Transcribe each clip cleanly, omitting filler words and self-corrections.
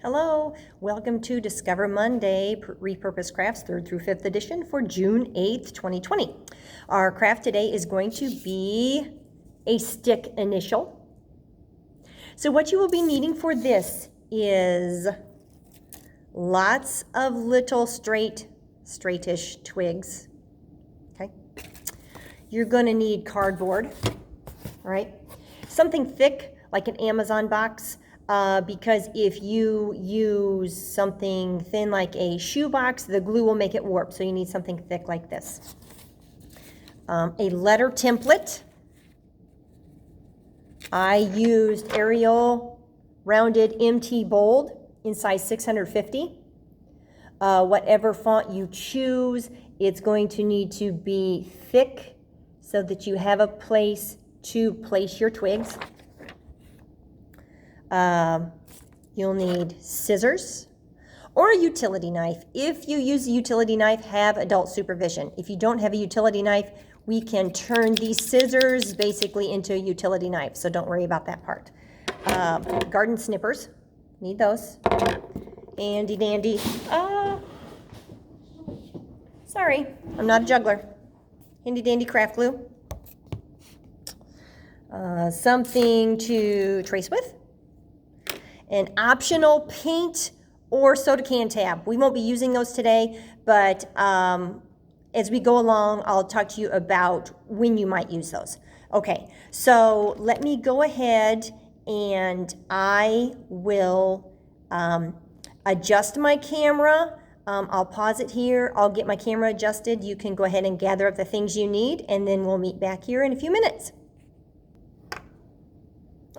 Hello, welcome to Discover Monday Repurposed Crafts 3rd through 5th edition for June 8th, 2020. Our craft today is going to be a stick initial. So what you will be needing for this is lots of little straightish twigs. Okay. You're going to need cardboard, all right? Something thick like an Amazon box. Because if you use something thin like a shoe box, the glue will make it warp. So you need something thick like this. A letter template. I used Arial rounded MT bold in size 650. Whatever font you choose, it's going to need to be thick so that you have a place to place your twigs. You'll need scissors or a utility knife. If you use a utility knife, have adult supervision. If you don't have a utility knife, we can turn these scissors basically into a utility knife, so don't worry about that part. Garden snippers, need those. Handy dandy. Sorry, I'm not a juggler. Handy dandy craft glue. Something to trace with. An optional paint or soda can tab. We won't be using those today, but as we go along, I'll talk to you about when you might use those. Okay, so let me go ahead and I will adjust my camera. I'll pause it here. I'll get my camera adjusted. You can go ahead and gather up the things you need, and then we'll meet back here in a few minutes.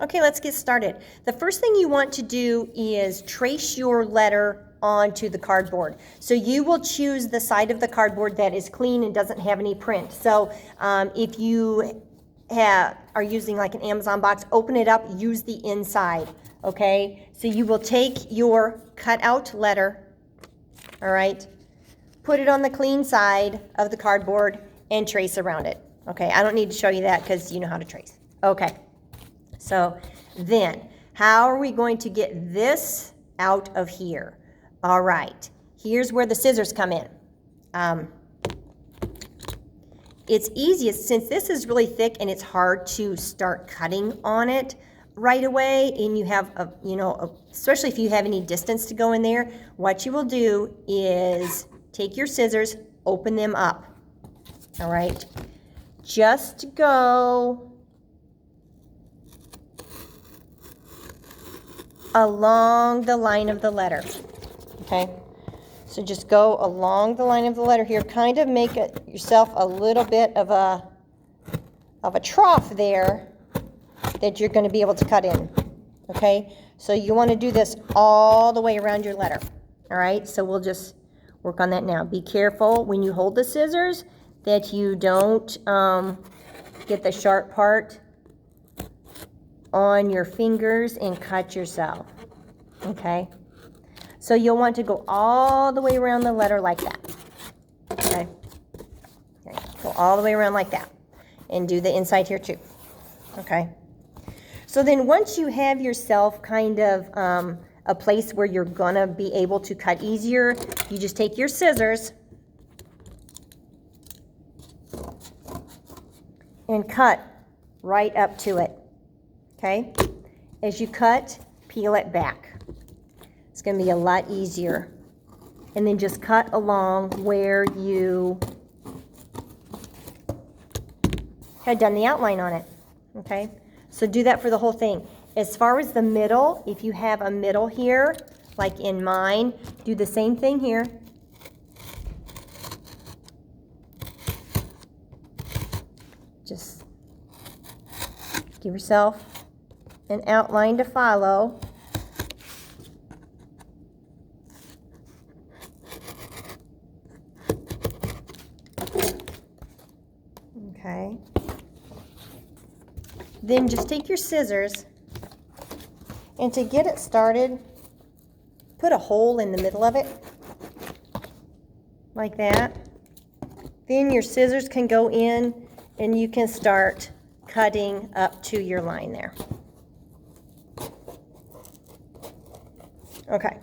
Okay, let's get started. The first thing you want to do is trace your letter onto the cardboard. So you will choose the side of the cardboard that is clean and doesn't have any print. So if you are using like an Amazon box, open it up, use the inside, okay? So you will take your cutout letter, all right, put it on the clean side of the cardboard and trace around it. Okay, I don't need to show you that because you know how to trace. Okay. So then, how are we going to get this out of here? All right, here's where the scissors come in. It's easiest, since this is really thick and it's hard to start cutting on it right away, and you have, especially if you have any distance to go in there, what you will do is take your scissors, open them up, all right? Just go along the line of the letter, okay? So just go along the line of the letter here, kind of make it yourself a little bit of a trough there that you're going to be able to cut in, okay? So you want to do this all the way around your letter, all right? So we'll just work on that now. Be careful when you hold the scissors that you don't get the sharp part on your fingers and cut yourself, okay? So you'll want to go all the way around the letter like that, okay? Go all the way around like that and do the inside here too, okay? So then once you have yourself kind of a place where you're gonna be able to cut easier, you just take your scissors and cut right up to it. Okay, as you cut, peel it back. It's going to be a lot easier. And then just cut along where you had done the outline on it. Okay, so do that for the whole thing. As far as the middle, if you have a middle here, like in mine, do the same thing here. Just give yourself an outline to follow. Okay. Then just take your scissors, and to get it started, put a hole in the middle of it, like that. Then your scissors can go in, and you can start cutting up to your line there. Okay,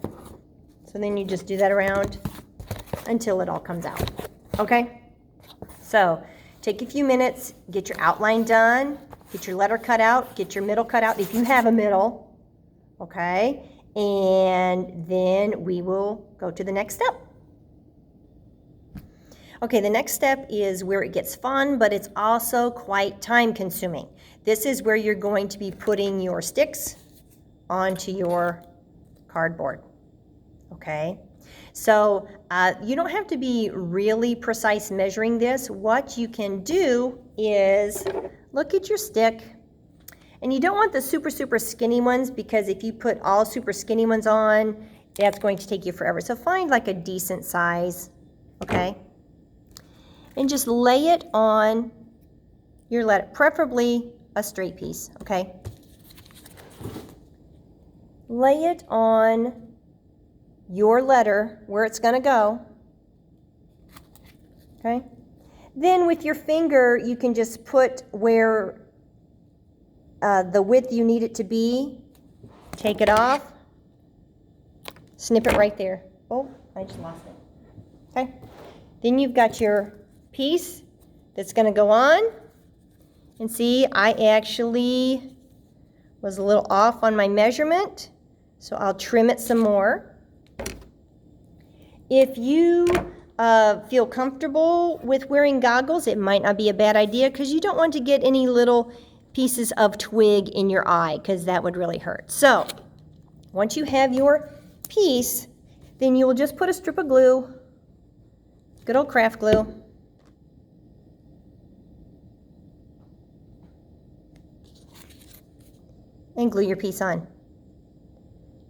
so then you just do that around until it all comes out. Okay, so take a few minutes, get your outline done, get your letter cut out, get your middle cut out if you have a middle. Okay, and then we will go to the next step. Okay, the next step is where it gets fun, but it's also quite time consuming. This is where you're going to be putting your sticks onto your cardboard. Okay, so you don't have to be really precise measuring this. What you can do is look at your stick, and you don't want the super skinny ones, because if you put all super skinny ones on, that's going to take you forever. So find like a decent size, okay? And just lay it on your letter, preferably a straight piece, okay? Lay it on your letter where it's going to go, okay? Then with your finger, you can just put where the width you need it to be. Take it off, snip it right there. Oh, I just lost it. Okay, then you've got your piece that's going to go on. And see, I actually was a little off on my measurement, so I'll trim it some more. If you feel comfortable with wearing goggles, it might not be a bad idea, because you don't want to get any little pieces of twig in your eye, because that would really hurt. So once you have your piece, then you will just put a strip of glue, good old craft glue, and glue your piece on.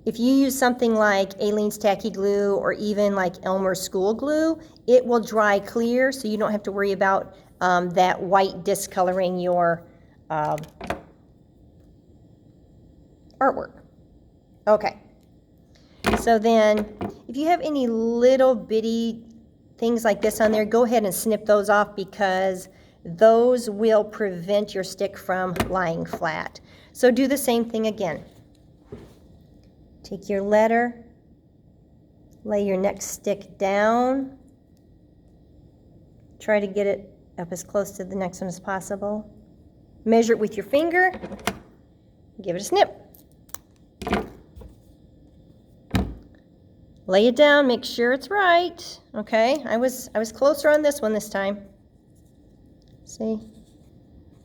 If you use something like Aleene's Tacky Glue or even like Elmer's School Glue, it will dry clear, so you don't have to worry about that white discoloring your artwork. Okay, so then if you have any little bitty things like this on there, go ahead and snip those off, because those will prevent your stick from lying flat. So do the same thing again. Take your letter, lay your next stick down, try to get it up as close to the next one as possible. Measure it with your finger, give it a snip. Lay it down, make sure it's right. Okay, I was closer on this one this time. See?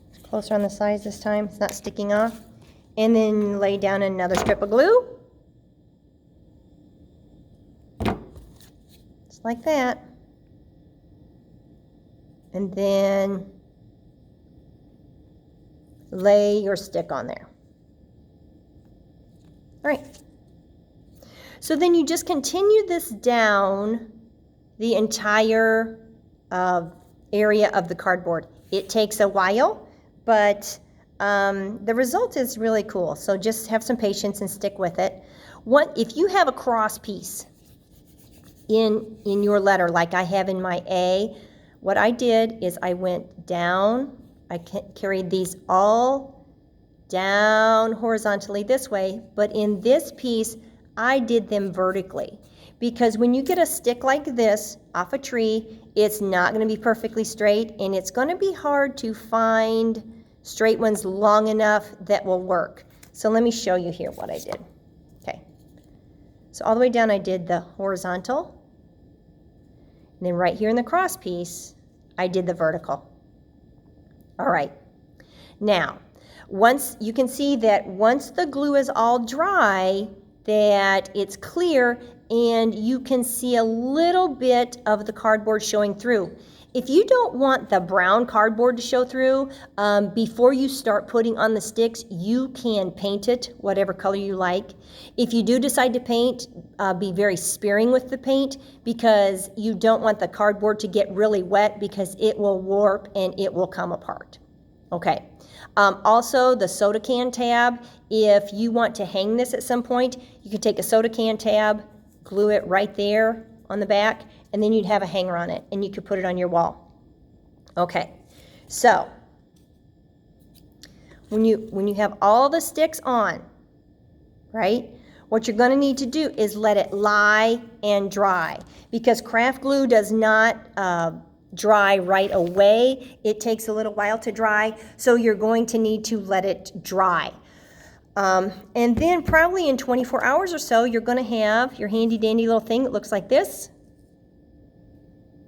It's closer on the sides this time, it's not sticking off. And then lay down another strip of glue. Just like that. And then lay your stick on there. All right. So then you just continue this down the entire area of the cardboard. It takes a while, but the result is really cool. So just have some patience and stick with it. If you have a cross piece in your letter, like I have in my A, what I did is I went down, I carried these all down horizontally this way, but in this piece, I did them vertically. Because when you get a stick like this off a tree, it's not going to be perfectly straight, and it's going to be hard to find straight ones long enough that will work. So let me show you here what I did. Okay. So all the way down I did the horizontal. And then right here in the cross piece, I did the vertical. All right. Now, you can see that once the glue is all dry, that it's clear and you can see a little bit of the cardboard showing through. If you don't want the brown cardboard to show through, before you start putting on the sticks, you can paint it whatever color you like. If you do decide to paint, be very sparing with the paint, because you don't want the cardboard to get really wet, because it will warp and it will come apart. Okay. Also, the soda can tab, if you want to hang this at some point, you can take a soda can tab, glue it right there on the back, and then you'd have a hanger on it, and you could put it on your wall. Okay, so when you have all the sticks on, right, What you're going to need to do is let it lie and dry, because craft glue does not dry right away. It takes a little while to dry, so you're going to need to let it dry. And then probably in 24 hours or so, you're going to have your handy dandy little thing that looks like this.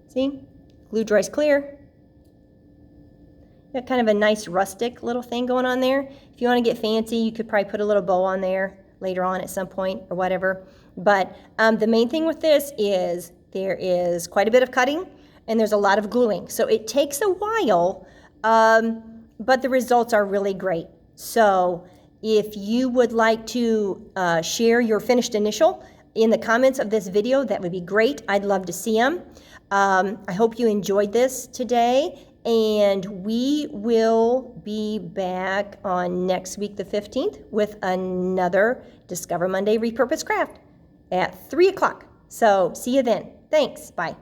See? Glue dries clear. Got kind of a nice rustic little thing going on there. If you want to get fancy, you could probably put a little bow on there later on at some point or whatever. But the main thing with this is there is quite a bit of cutting and there's a lot of gluing. So it takes a while, but the results are really great. So if you would like to share your finished initial in the comments of this video, that would be great. I'd love to see them. I hope you enjoyed this today, and we will be back on next week, the 15th, with another Discover Monday Repurpose Craft at 3 o'clock. So see you then. Thanks. Bye.